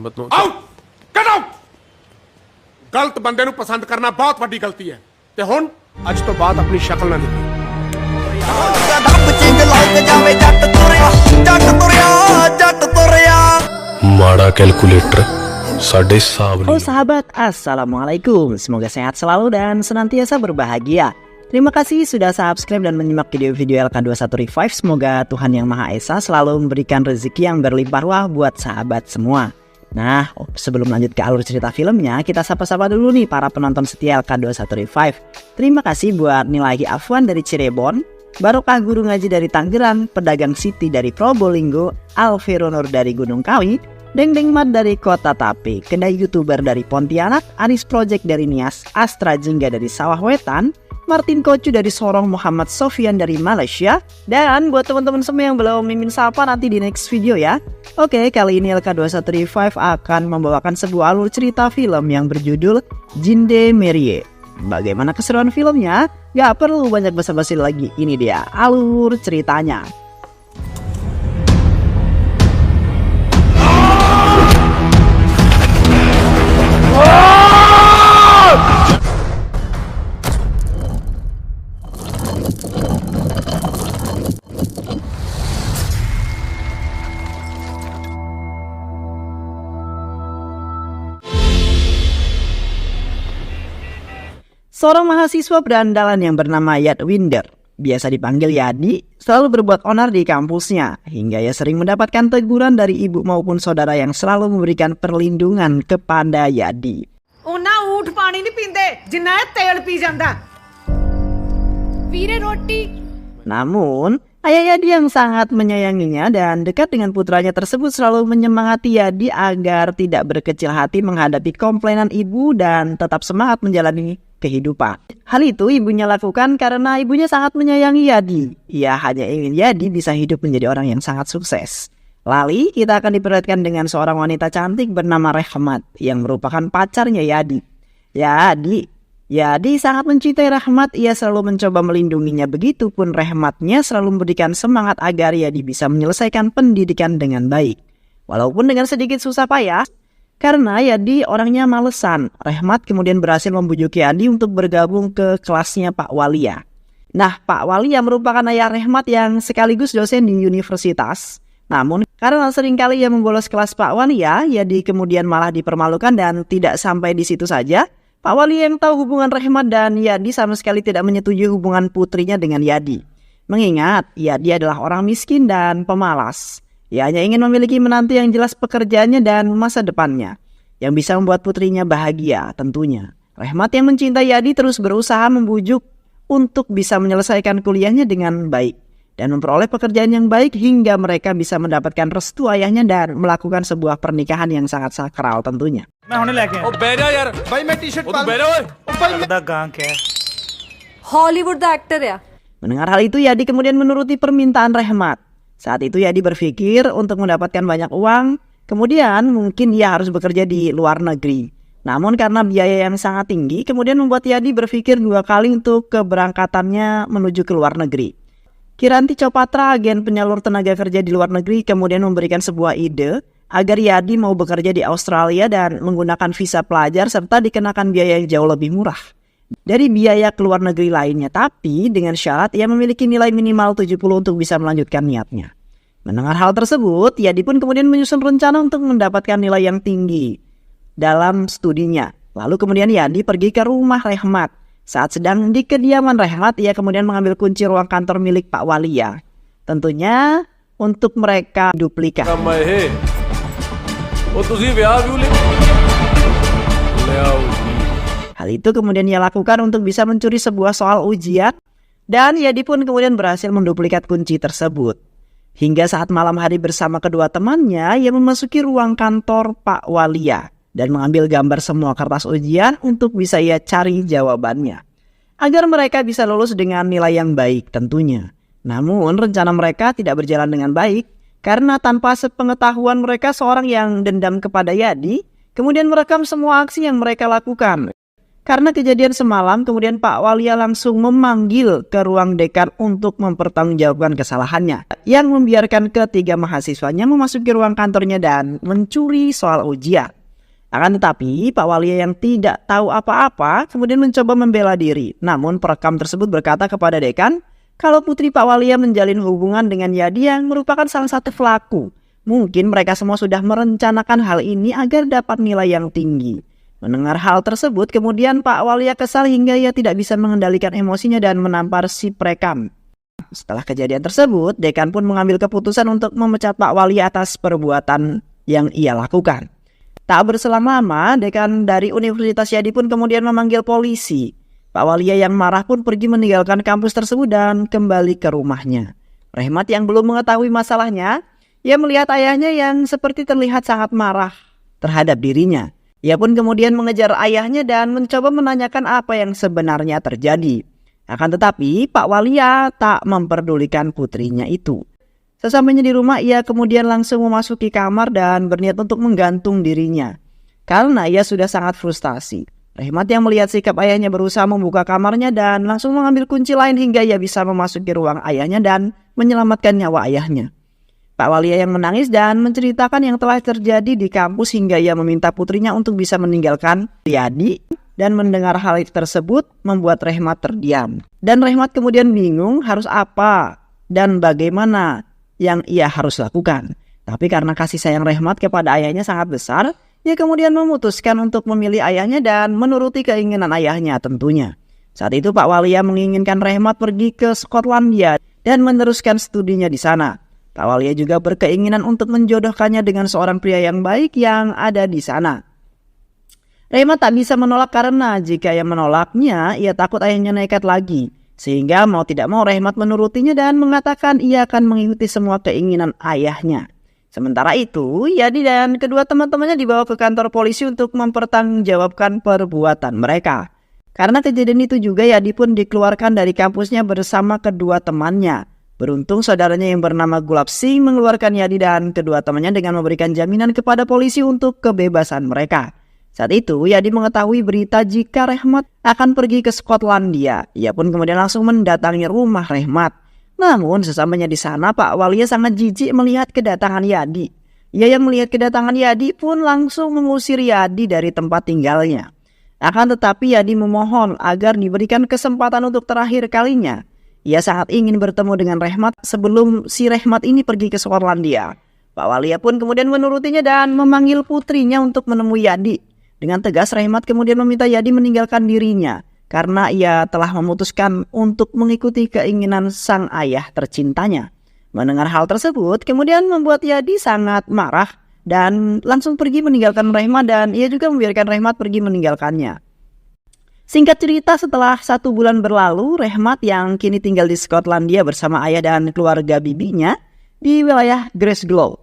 ਹਿੰਮਤ ਨੂੰ out get out ਗਲਤ ਬੰਦੇ ਨੂੰ ਪਸੰਦ ਕਰਨਾ ਬਹੁਤ ਵੱਡੀ ਗਲਤੀ ਹੈ ਤੇ ਹੁਣ ਅੱਜ ਤੋਂ ਬਾਅਦ ਆਪਣੀ ਸ਼ਕਲ ਨਾ ਦੇਖੀ ਮਾੜਾ ਕੈਲਕੂਲੇਟਰ ਸਾਡੇ ਹਿਸਾਬ Oh sahabat, assalamualaikum. Semoga sehat selalu dan senantiasa berbahagia. Terima kasih sudah subscribe dan menyimak video-video LK21 Revive. Semoga Tuhan Yang Maha Esa selalu memberikan rezeki yang berlimpah ruah buat sahabat semua. Nah, sebelum lanjut ke alur cerita filmnya, kita sapa-sapa dulu nih para penonton setia LK21 Revive. Terima kasih buat Nilahi Afwan dari Cirebon, Barokah Guru Ngaji dari Tangerang, Pedagang Siti dari Probolinggo, Alvero Nur dari Gunung Kawi, Deng Mat dari Kota Tape, Kedai YouTuber dari Pontianak, Aris Project dari Nias, Astra Jingga dari Sawah Wetan, Martin Kocu dari Sorong, Muhammad Sofian dari Malaysia, dan buat teman-teman semua yang belum mimin sapa nanti di next video ya. Oke, kali ini LK21 Revive akan membawakan sebuah alur cerita film yang berjudul Jinde Merie. Bagaimana keseruan filmnya? Gak perlu banyak basa-basi lagi, ini dia alur ceritanya. Seorang mahasiswa berandalan yang bernama Yadwinder, biasa dipanggil Yadi, selalu berbuat onar di kampusnya, hingga ia sering mendapatkan teguran dari ibu maupun saudara yang selalu memberikan perlindungan kepada Yadi. ਉਹਨਾਂ ਊਠ ਪਾਣੀ ਨਹੀਂ ਪੀਂਦੇ ਜਿੰਨਾ ਇਹ ਤੇਲ ਪੀ ਜਾਂਦਾ ਵੀਰੇ ਰੋਟੀ. Namun, ayah Yadi yang sangat menyayanginya dan dekat dengan putranya tersebut selalu menyemangati Yadi agar tidak berkecil hati menghadapi komplainan ibu dan tetap semangat menjalani kehidupan. Hal itu ibunya lakukan karena ibunya sangat menyayangi Yadi. Ia hanya ingin Yadi bisa hidup menjadi orang yang sangat sukses. Lalu kita akan diperlihatkan dengan seorang wanita cantik bernama Rahmat yang merupakan pacarnya Yadi. Yadi sangat mencintai Rahmat, ia selalu mencoba melindunginya, begitupun Rahmatnya selalu memberikan semangat agar Yadi bisa menyelesaikan pendidikan dengan baik. Walaupun dengan sedikit susah payah, karena Yadi orangnya malesan, Rahmat kemudian berhasil membujuk Yadi untuk bergabung ke kelasnya Pak Walia. Nah, Pak Walia merupakan ayah Rahmat yang sekaligus dosen di universitas. Namun, karena seringkali ia membolos kelas Pak Walia, Yadi kemudian malah dipermalukan dan tidak sampai di situ saja. Pak Wali yang tahu hubungan Rahmat dan Yadi sama sekali tidak menyetujui hubungan putrinya dengan Yadi. Mengingat Yadi adalah orang miskin dan pemalas. Ia hanya ingin memiliki menantu yang jelas pekerjaannya dan masa depannya, yang bisa membuat putrinya bahagia tentunya. Rahmat yang mencintai Yadi terus berusaha membujuk untuk bisa menyelesaikan kuliahnya dengan baik dan memperoleh pekerjaan yang baik hingga mereka bisa mendapatkan restu ayahnya dan melakukan sebuah pernikahan yang sangat sakral tentunya. मैं होने लगे ਉਹ ਬਹਿ ਜਾ ਯਾਰ ਭਾਈ ਮੈਂ ਟੀ-ਸ਼ਰਟ ਉਹ ਤੂੰ ਬਹਿ ਜਾ ਓਏ ਦਾ ਗਾਂ ਕਿਆ ਹਾਲੀਵੁੱਡ ਦਾ ਐਕਟਰ ਆ. Mendengar hal itu, Yadi kemudian menuruti permintaan Rahmat. Saat itu Yadi berpikir untuk mendapatkan banyak uang, kemudian mungkin ia harus bekerja di luar negeri. Namun karena biaya yang sangat tinggi, kemudian membuat Yadi berpikir 2 kali untuk keberangkatannya menuju ke luar negeri. Kiranti Chopatra, agen penyalur tenaga kerja di luar negeri, kemudian memberikan sebuah ide agar Yadi mau bekerja di Australia dan menggunakan visa pelajar serta dikenakan biaya yang jauh lebih murah dari biaya ke luar negeri lainnya, tapi dengan syarat ia memiliki nilai minimal 70 untuk bisa melanjutkan niatnya. Mendengar hal tersebut, Yadi pun kemudian menyusun rencana untuk mendapatkan nilai yang tinggi dalam studinya. Lalu kemudian Yadi pergi ke rumah Rahmat. Saat sedang di kediaman Rahmat, ia kemudian mengambil kunci ruang kantor milik Pak Walia. Tentunya untuk mereka duplikat. ਕੰਮ ਇਹ ਉਹ ਤੁਸੀਂ ਵਿਆਹ ਵੀ ਲਿਆਓ ਜੀ Hal itu kemudian ia lakukan untuk bisa mencuri sebuah soal ujian, dan Yadi pun kemudian berhasil menduplikat kunci tersebut. Hingga saat malam hari bersama kedua temannya, ia memasuki ruang kantor Pak Walia dan mengambil gambar semua kertas ujian untuk bisa ia cari jawabannya, agar mereka bisa lulus dengan nilai yang baik tentunya. Namun rencana mereka tidak berjalan dengan baik, karena tanpa sepengetahuan mereka seorang yang dendam kepada Yadi kemudian merekam semua aksi yang mereka lakukan. Karena kejadian semalam, kemudian Pak Walia langsung memanggil ke ruang dekan untuk mempertanggungjawabkan kesalahannya, yang membiarkan ketiga mahasiswanya memasuki ruang kantornya dan mencuri soal ujian. Akan tetapi, Pak Walia yang tidak tahu apa-apa kemudian mencoba membela diri. Namun perekam tersebut berkata kepada dekan kalau putri Pak Walia menjalin hubungan dengan Yadi yang merupakan salah satu pelaku. Mungkin mereka semua sudah merencanakan hal ini agar dapat nilai yang tinggi. Mendengar hal tersebut, kemudian Pak Walia kesal hingga ia tidak bisa mengendalikan emosinya dan menampar si perekam. Setelah kejadian tersebut, dekan pun mengambil keputusan untuk memecat Pak Walia atas perbuatan yang ia lakukan. Tak berselang lama, dekan dari Universitas Yadi pun kemudian memanggil polisi. Pak Walia yang marah pun pergi meninggalkan kampus tersebut dan kembali ke rumahnya. Rehmat yang belum mengetahui masalahnya, ia melihat ayahnya yang seperti terlihat sangat marah terhadap dirinya. Ia pun kemudian mengejar ayahnya dan mencoba menanyakan apa yang sebenarnya terjadi. Akan tetapi, Pak Walia tak memperdulikan putrinya itu. Sesampainya di rumah, ia kemudian langsung memasuki kamar dan berniat untuk menggantung dirinya. Karena ia sudah sangat frustasi. Rehmat yang melihat sikap ayahnya berusaha membuka kamarnya dan langsung mengambil kunci lain hingga ia bisa memasuki ruang ayahnya dan menyelamatkan nyawa ayahnya. Pak Walia yang menangis dan menceritakan yang telah terjadi di kampus hingga ia meminta putrinya untuk bisa meninggalkan Yadi, dan mendengar hal tersebut membuat Rehmat terdiam. Dan Rehmat kemudian bingung harus apa dan bagaimana yang ia harus lakukan. Tapi karena kasih sayang Rehmat kepada ayahnya sangat besar, ia kemudian memutuskan untuk memilih ayahnya dan menuruti keinginan ayahnya tentunya. Saat itu Pak Walia menginginkan Rehmat pergi ke Skotlandia dan meneruskan studinya di sana. Pak Walia juga berkeinginan untuk menjodohkannya dengan seorang pria yang baik yang ada di sana. Rehmat tak bisa menolak karena jika ia menolaknya, ia takut ayahnya nekat lagi. Sehingga mau tidak mau Rehmat menurutinya dan mengatakan ia akan mengikuti semua keinginan ayahnya. Sementara itu, Yadi dan kedua teman-temannya dibawa ke kantor polisi untuk mempertanggungjawabkan perbuatan mereka. Karena kejadian itu juga Yadi pun dikeluarkan dari kampusnya bersama kedua temannya. Beruntung saudaranya yang bernama Gulab Singh mengeluarkan Yadi dan kedua temannya dengan memberikan jaminan kepada polisi untuk kebebasan mereka. Saat itu Yadi mengetahui berita jika Rehmat akan pergi ke Skotlandia. Ia pun kemudian langsung mendatangi rumah Rehmat. Namun sesampainya di sana Pak Walia sangat jijik melihat kedatangan Yadi. Ia yang melihat kedatangan Yadi pun langsung mengusir Yadi dari tempat tinggalnya. Akan tetapi Yadi memohon agar diberikan kesempatan untuk terakhir kalinya. Ia sangat ingin bertemu dengan Rehmat sebelum si Rehmat ini pergi ke Skotlandia. Pak Walia pun kemudian menurutinya dan memanggil putrinya untuk menemui Yadi. Dengan tegas Rehmat kemudian meminta Yadi meninggalkan dirinya karena ia telah memutuskan untuk mengikuti keinginan sang ayah tercintanya. Mendengar hal tersebut kemudian membuat Yadi sangat marah dan langsung pergi meninggalkan Rehmat dan ia juga membiarkan Rehmat pergi meninggalkannya. Singkat cerita, setelah 1 bulan berlalu, Rehmat yang kini tinggal di Skotlandia bersama ayah dan keluarga bibinya di wilayah Glasgow.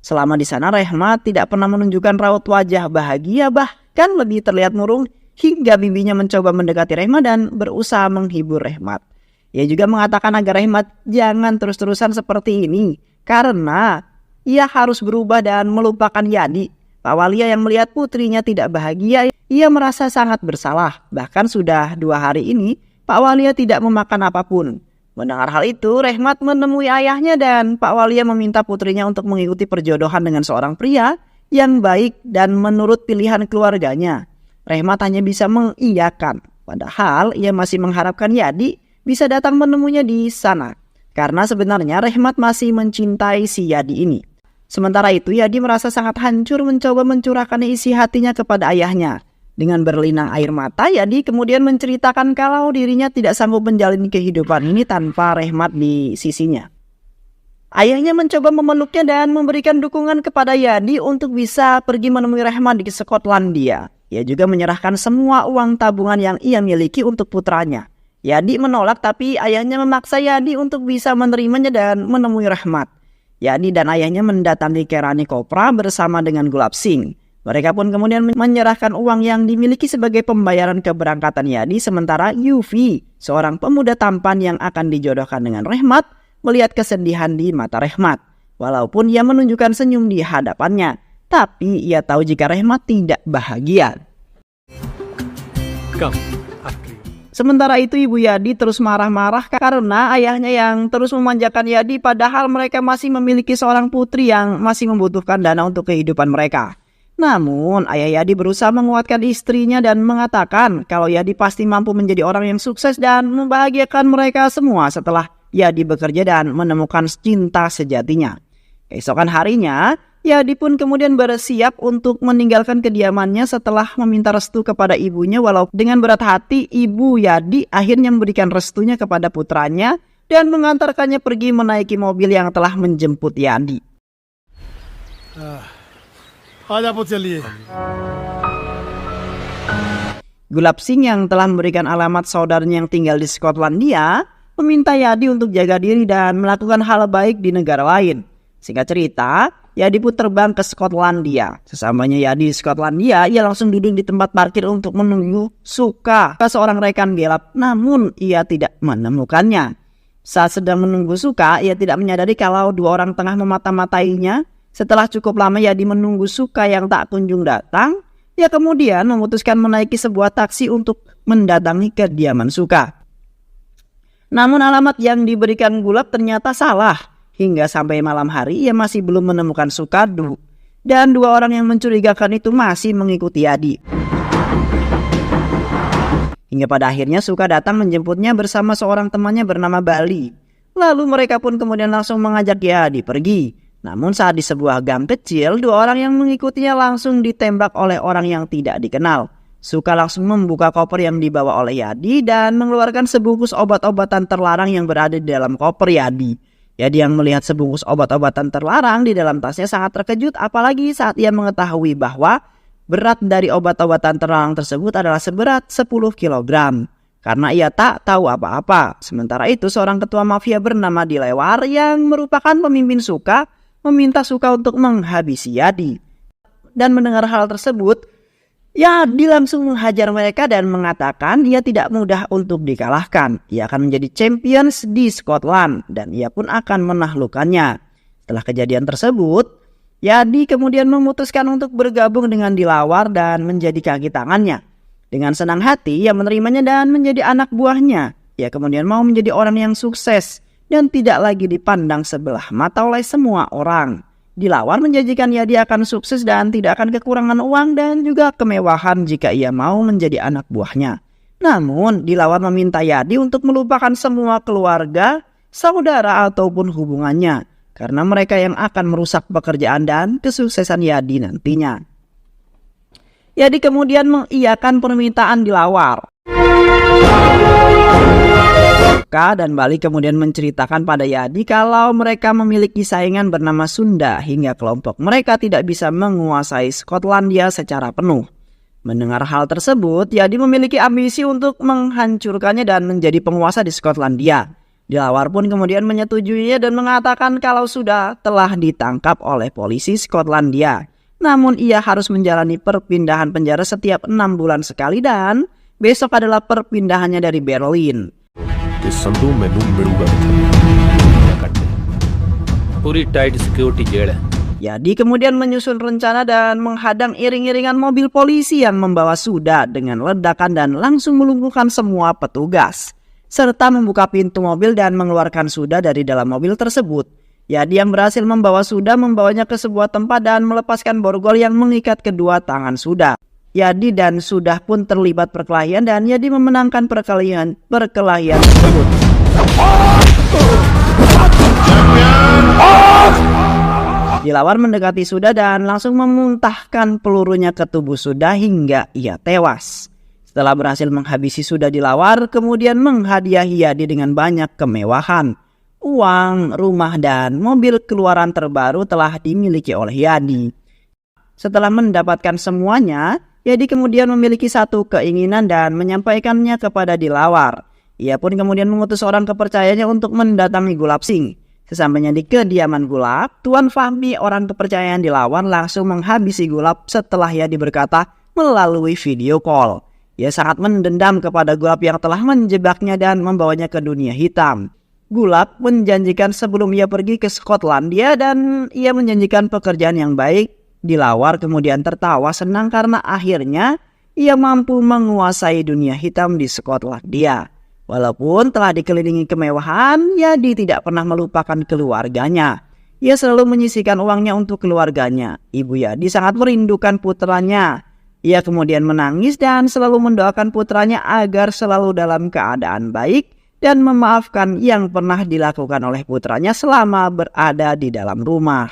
Selama di sana, Rehmat tidak pernah menunjukkan raut wajah bahagia, bahkan lebih terlihat murung hingga bibinya mencoba mendekati Rehmat dan berusaha menghibur Rehmat. Ia juga mengatakan agar Rehmat jangan terus-terusan seperti ini karena ia harus berubah dan melupakan Yadi. Pak Walia yang melihat putrinya tidak bahagia, ia merasa sangat bersalah. Bahkan sudah 2 hari ini, Pak Walia tidak memakan apapun. Mendengar hal itu, Rehmat menemui ayahnya dan Pak Walia meminta putrinya untuk mengikuti perjodohan dengan seorang pria yang baik dan menurut pilihan keluarganya. Rehmat hanya bisa mengiyakan, padahal ia masih mengharapkan Yadi bisa datang menemuinya di sana. Karena sebenarnya Rehmat masih mencintai si Yadi ini. Sementara itu, Yadi merasa sangat hancur mencoba mencurahkan isi hatinya kepada ayahnya. Dengan berlinang air mata, Yadi kemudian menceritakan kalau dirinya tidak sanggup menjalani kehidupan ini tanpa Rehmat di sisinya. Ayahnya mencoba memeluknya dan memberikan dukungan kepada Yadi untuk bisa pergi menemui Rehmat di Skotlandia. Ia juga menyerahkan semua uang tabungan yang ia miliki untuk putranya. Yadi menolak, tapi ayahnya memaksa Yadi untuk bisa menerimanya dan menemui Rehmat. Yadi dan ayahnya mendatangi Kerani Kopra bersama dengan Gulab Singh. Mereka pun kemudian menyerahkan uang yang dimiliki sebagai pembayaran keberangkatan Yadi, sementara Yufi, seorang pemuda tampan yang akan dijodohkan dengan Rehmat, melihat kesedihan di mata Rehmat. Walaupun ia menunjukkan senyum di hadapannya, tapi ia tahu jika Rehmat tidak bahagia. come after you. Sementara itu Ibu Yadi terus marah-marah karena ayahnya yang terus memanjakan Yadi padahal mereka masih memiliki seorang putri yang masih membutuhkan dana untuk kehidupan mereka. Namun ayah Yadi berusaha menguatkan istrinya dan mengatakan kalau Yadi pasti mampu menjadi orang yang sukses dan membahagiakan mereka semua setelah Yadi bekerja dan menemukan cinta sejatinya. Keesokan harinya, Yadi pun kemudian bersiap untuk meninggalkan kediamannya setelah meminta restu kepada ibunya, walau dengan berat hati Ibu Yadi akhirnya memberikan restunya kepada putranya dan mengantarkannya pergi menaiki mobil yang telah menjemput Yadi. Gulab Singh yang telah memberikan alamat saudaranya yang tinggal di Skotlandia meminta Yadi untuk jaga diri dan melakukan hal baik di negara lain. Singkat cerita, Yadi pun terbang ke Skotlandia. Sesamanya Yadi di Skotlandia, ia langsung duduk di tempat parkir untuk menunggu Suka, seorang rekan gelap. Namun ia tidak menemukannya. Saat sedang menunggu Suka, ia tidak menyadari kalau dua orang tengah memata-matainya. Setelah cukup lama Yadi menunggu Suka yang tak kunjung datang, ia kemudian memutuskan menaiki sebuah taksi untuk mendatangi kediaman Suka. Namun alamat yang diberikan Gulab ternyata salah. Hingga sampai malam hari ia masih belum menemukan Sukadu. Dan dua orang yang mencurigakan itu masih mengikuti Yadi. Hingga pada akhirnya Suka datang menjemputnya bersama seorang temannya bernama Bali. Lalu mereka pun kemudian langsung mengajak Yadi pergi. Namun saat di sebuah gang kecil, dua orang yang mengikutinya langsung ditembak oleh orang yang tidak dikenal. Suka langsung membuka koper yang dibawa oleh Yadi dan mengeluarkan sebungkus obat-obatan terlarang yang berada di dalam koper Yadi. Yadi yang melihat sebungkus obat-obatan terlarang di dalam tasnya sangat terkejut, apalagi saat ia mengetahui bahwa berat dari obat-obatan terlarang tersebut adalah seberat 10 kg. Karena ia tak tahu apa-apa. Sementara itu seorang ketua mafia bernama Dilewar yang merupakan pemimpin Suka meminta Suka untuk menghabisi Yadi. Dan mendengar hal tersebut, Yadi langsung menghajar mereka dan mengatakan ia tidak mudah untuk dikalahkan. Ia akan menjadi champions di Scotland dan ia pun akan menaklukkannya. Setelah kejadian tersebut, Yadi kemudian memutuskan untuk bergabung dengan Dilawar dan menjadi kaki tangannya. Dengan senang hati ia menerimanya dan menjadi anak buahnya. Ia kemudian mau menjadi orang yang sukses dan tidak lagi dipandang sebelah mata oleh semua orang. Dilawar menjanjikan Yadi akan sukses dan tidak akan kekurangan uang dan juga kemewahan jika ia mau menjadi anak buahnya. Namun Dilawar meminta Yadi untuk melupakan semua keluarga, saudara ataupun hubungannya. Karena mereka yang akan merusak pekerjaan dan kesuksesan Yadi nantinya. Yadi kemudian mengiyakan permintaan Dilawar. Suka dan Bali kemudian menceritakan pada Yadi kalau mereka memiliki saingan bernama Sunda hingga kelompok mereka tidak bisa menguasai Skotlandia secara penuh. Mendengar hal tersebut, Yadi memiliki ambisi untuk menghancurkannya dan menjadi penguasa di Skotlandia. Dilawar pun kemudian menyetujuinya dan mengatakan kalau sudah telah ditangkap oleh polisi Skotlandia. Namun ia harus menjalani perpindahan penjara setiap 6 bulan sekali dan besok adalah perpindahannya dari Berlin. ਤੇ ਸੰਧੂ ਮੈਨੂੰ ਮਿਲੂਗਾ ਪੂਰੀ tight security ਜੇਲ੍ਹ ਹੈ. Yadi kemudian menyusun rencana dan menghadang iring-iringan mobil polisi yang membawa Suda dengan ledakan dan langsung melumpuhkan semua petugas. Serta membuka pintu mobil dan mengeluarkan Suda dari dalam mobil tersebut. Yadi yang berhasil membawa Suda membawanya ke sebuah tempat dan melepaskan borgol yang mengikat kedua tangan Suda. Yadi dan Sudah pun terlibat perkelahian dan Yadi memenangkan perkelahian tersebut. Dilawar mendekati Sudah dan langsung memuntahkan pelurunya ke tubuh Sudah hingga ia tewas. Setelah berhasil menghabisi Sudah, Dilawar kemudian menghadiahi Yadi dengan banyak kemewahan. Uang, rumah, dan mobil keluaran terbaru telah dimiliki oleh Yadi. Setelah mendapatkan semuanya, Yadi kemudian memiliki satu keinginan dan menyampaikannya kepada Dilawar. Ia pun kemudian mengutus orang kepercayaannya untuk mendatangi Gulab Singh. Sesampainya di kediaman Gulab, Tuan Fahmi, orang kepercayaan Dilawar, langsung menghabisi Gulab setelah Yadi berkata melalui video call. Ia sangat mendendam kepada Gulab yang telah menjebaknya dan membawanya ke dunia hitam. Gulab menjanjikan sebelum ia pergi ke Skotlandia dan ia menjanjikan pekerjaan yang baik. Dilawar kemudian tertawa senang karena akhirnya ia mampu menguasai dunia hitam di Skotlandia. Walaupun telah dikelilingi kemewahan, Yadi tidak pernah melupakan keluarganya. Ia selalu menyisihkan uangnya untuk keluarganya. Ibu Yadi sangat merindukan putranya. Ia kemudian menangis dan selalu mendoakan putranya agar selalu dalam keadaan baik dan memaafkan yang pernah dilakukan oleh putranya selama berada di dalam rumah.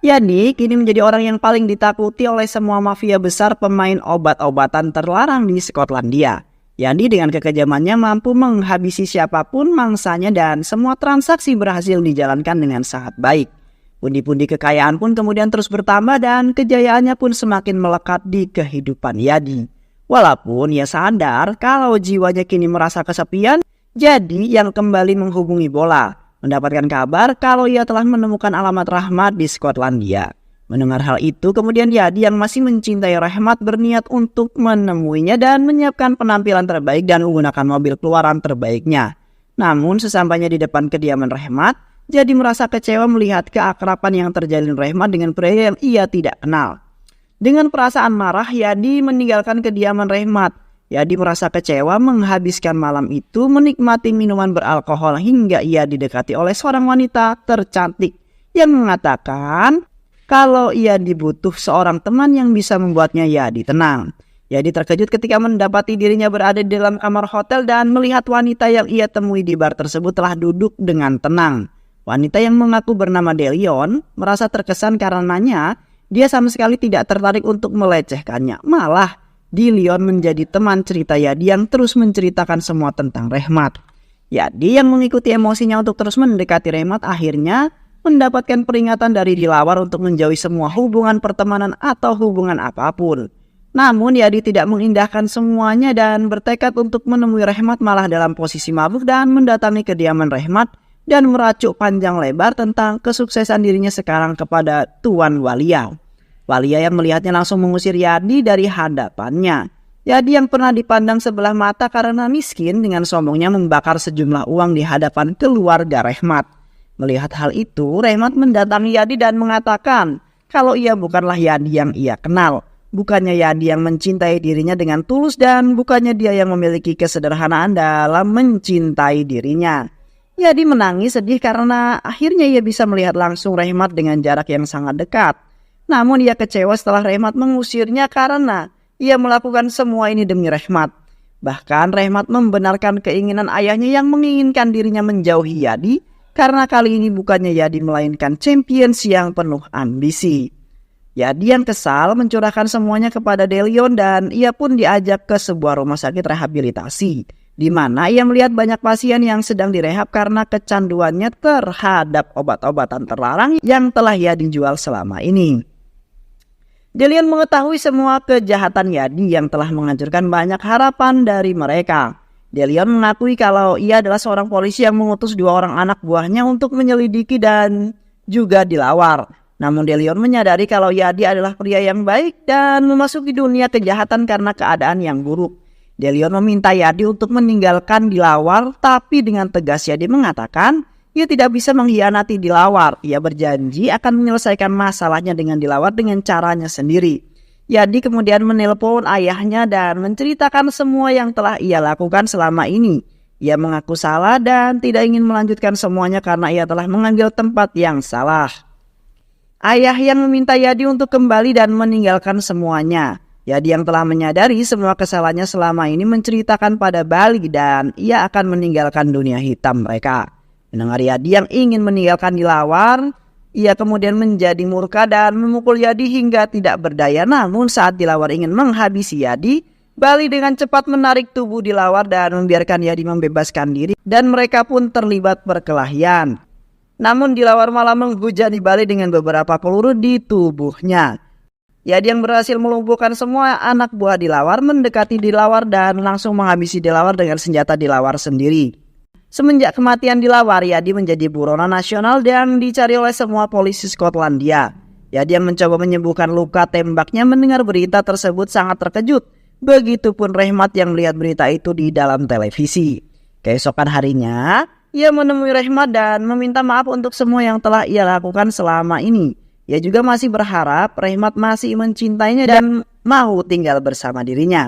Yadi kini menjadi orang yang paling ditakuti oleh semua mafia besar pemain obat-obatan terlarang di Skotlandia. Yadi dengan kekejamannya mampu menghabisi siapapun mangsanya dan semua transaksi berhasil dijalankan dengan sangat baik. Pundi-pundi kekayaan pun kemudian terus bertambah dan kejayaannya pun semakin melekat di kehidupan Yadi. Walaupun ia sadar kalau jiwanya kini merasa kesepian, Yadi yang kembali menghubungi bola, mendapatkan kabar kalau ia telah menemukan alamat Rahmat di Skotlandia. Mendengar hal itu, kemudian Yadi yang masih mencintai Rahmat berniat untuk menemuinya dan menyiapkan penampilan terbaik dan menggunakan mobil keluaran terbaiknya. Namun sesampainya di depan kediaman Rahmat, Yadi merasa kecewa melihat keakraban yang terjalin Rahmat dengan pria yang ia tidak kenal. Dengan perasaan marah, Yadi meninggalkan kediaman Rahmat. Yadi merasa kecewa menghabiskan malam itu menikmati minuman beralkohol hingga ia didekati oleh seorang wanita tercantik yang mengatakan kalau ia dibutuh seorang teman yang bisa membuatnya Yadi tenang. Yadi terkejut ketika mendapati dirinya berada di dalam kamar hotel dan melihat wanita yang ia temui di bar tersebut telah duduk dengan tenang. Wanita yang mengaku bernama Delion merasa terkesan karenanya dia sama sekali tidak tertarik untuk melecehkannya. Malah Delion menjadi teman cerita Yadi yang terus menceritakan semua tentang Rahmat. Yadi yang mengikuti emosinya untuk terus mendekati Rahmat akhirnya mendapatkan peringatan dari Dilawar untuk menjauhi semua hubungan pertemanan atau hubungan apapun. Namun Yadi tidak mengindahkan semuanya dan bertekad untuk menemui Rahmat malah dalam posisi mabuk dan mendatangi kediaman Rahmat dan meracuk panjang lebar tentang kesuksesan dirinya sekarang kepada Tuan Walia. Walia yang melihatnya langsung mengusir Yadi dari hadapannya. Yadi yang pernah dipandang sebelah mata karena miskin dengan sombongnya membakar sejumlah uang di hadapan keluarga Rahmat. Melihat hal itu, Rahmat mendatangi Yadi dan mengatakan kalau ia bukanlah Yadi yang ia kenal. Bukannya Yadi yang mencintai dirinya dengan tulus dan bukannya dia yang memiliki kesederhanaan dalam mencintai dirinya. Yadi menangis sedih karena akhirnya ia bisa melihat langsung Rahmat dengan jarak yang sangat dekat. Namun ia kecewa setelah Rahmat mengusirnya karena ia melakukan semua ini demi Rahmat. Bahkan Rahmat membenarkan keinginan ayahnya yang menginginkan dirinya menjauhi Yadi karena kali ini bukannya Yadi melainkan Champions yang penuh ambisi. Yadi yang kesal mencurahkan semuanya kepada Delion dan ia pun diajak ke sebuah rumah sakit rehabilitasi di mana ia melihat banyak pasien yang sedang direhab karena kecanduannya terhadap obat-obatan terlarang yang telah Yadi jual selama ini. Delion mengetahui semua kejahatan Yadi yang telah menghancurkan banyak harapan dari mereka. Delion mengakui kalau ia adalah seorang polisi yang mengutus 2 orang anak buahnya untuk menyelidiki dan juga Dilawar. Namun Delion menyadari kalau Yadi adalah pria yang baik dan memasuki dunia kejahatan karena keadaan yang buruk. Delion meminta Yadi untuk meninggalkan Dilawar, tapi dengan tegas Yadi mengatakan ia tidak bisa mengkhianati Dilawar. Ia berjanji akan menyelesaikan masalahnya dengan Dilawar dengan caranya sendiri. Yadi kemudian menelpon ayahnya dan menceritakan semua yang telah ia lakukan selama ini. Ia mengaku salah dan tidak ingin melanjutkan semuanya karena ia telah mengambil tempat yang salah. Ayah yang meminta Yadi untuk kembali dan meninggalkan semuanya. Yadi yang telah menyadari semua kesalahannya selama ini menceritakan pada Bali dan ia akan meninggalkan dunia hitam mereka. Mendengar Yadi yang ingin meninggalkan Dilawar, ia kemudian menjadi murka dan memukul Yadi hingga tidak berdaya. Namun saat Dilawar ingin menghabisi Yadi, Bali dengan cepat menarik tubuh Dilawar dan membiarkan Yadi membebaskan diri dan mereka pun terlibat perkelahian. Namun Dilawar malah menghujani Bali dengan beberapa peluru di tubuhnya. Yadi yang berhasil melumpuhkan semua anak buah Dilawar mendekati Dilawar dan langsung menghabisi Dilawar dengan senjata Dilawar sendiri. Semenjak kematian Dilawar, Yadi menjadi buronan nasional dan dicari oleh semua polisi Skotlandia. Yadi yang mencoba menyembuhkan luka tembaknya mendengar berita tersebut sangat terkejut. Begitupun Rahmat yang melihat berita itu di dalam televisi. Keesokan harinya, ia menemui Rahmat dan meminta maaf untuk semua yang telah ia lakukan selama ini. Ia juga masih berharap Rehmat masih mencintainya dan mau tinggal bersama dirinya.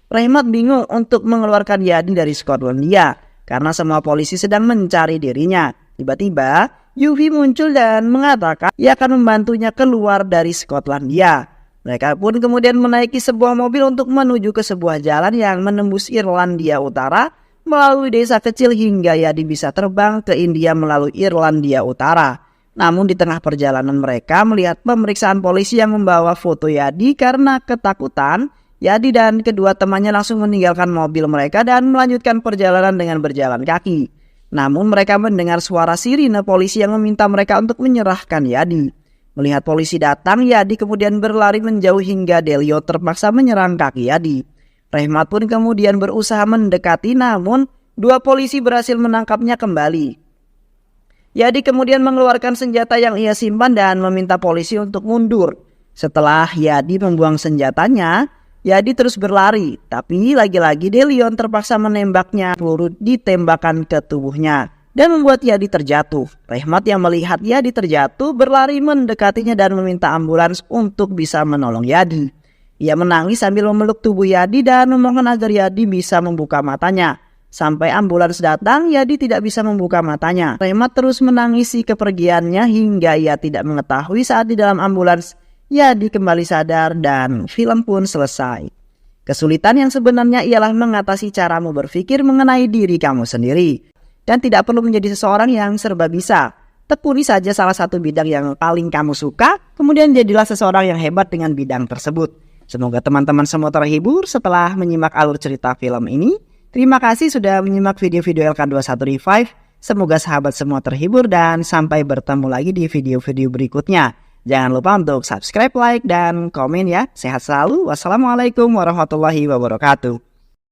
Rehmat bingung untuk mengeluarkan Yadi dari Skotlandia karena semua polisi sedang mencari dirinya. Tiba-tiba Yuvi muncul dan mengatakan ia akan membantunya keluar dari Skotlandia. Mereka pun kemudian menaiki sebuah mobil untuk menuju ke sebuah jalan yang menembus Irlandia Utara melalui desa kecil hingga Yadi bisa terbang ke India melalui Irlandia Utara. Namun di tengah perjalanan mereka melihat pemeriksaan polisi yang membawa foto Yadi. Karena ketakutan, Yadi dan kedua temannya langsung meninggalkan mobil mereka dan melanjutkan perjalanan dengan berjalan kaki. Namun mereka mendengar suara sirine polisi yang meminta mereka untuk menyerahkan Yadi. Melihat polisi datang, Yadi kemudian berlari menjauh hingga Delio terpaksa menyerang kaki Yadi. Rehmat pun kemudian berusaha mendekati, namun dua polisi berhasil menangkapnya kembali. Yadi kemudian mengeluarkan senjata yang ia simpan dan meminta polisi untuk mundur. Setelah Yadi membuang senjatanya, Yadi terus berlari, tapi lagi-lagi Delion terpaksa menembaknya. Peluru ditembakkan ke tubuhnya dan membuat Yadi terjatuh. Rehmat yang melihat Yadi terjatuh berlari mendekatinya dan meminta ambulans untuk bisa menolong Yadi. Ia menangis sambil memeluk tubuh Yadi dan memohon agar Yadi bisa membuka matanya. Sampai ambulans datang, Yadi tidak bisa membuka matanya. Rehmat terus menangisi kepergiannya hingga ia tidak mengetahui saat di dalam ambulans Yadi kembali sadar dan film pun selesai. Kesulitan yang sebenarnya ialah mengatasi caramu berpikir mengenai diri kamu sendiri. Dan tidak perlu menjadi seseorang yang serba bisa. Tekuni saja salah satu bidang yang paling kamu suka, kemudian jadilah seseorang yang hebat dengan bidang tersebut. Semoga teman-teman semua terhibur setelah menyimak alur cerita film ini. Terima kasih sudah menyimak video-video LK21 Revive. Semoga sahabat semua terhibur dan sampai bertemu lagi di video-video berikutnya. Jangan lupa untuk subscribe, like, dan komen ya. Sehat selalu. Wassalamualaikum warahmatullahi wabarakatuh.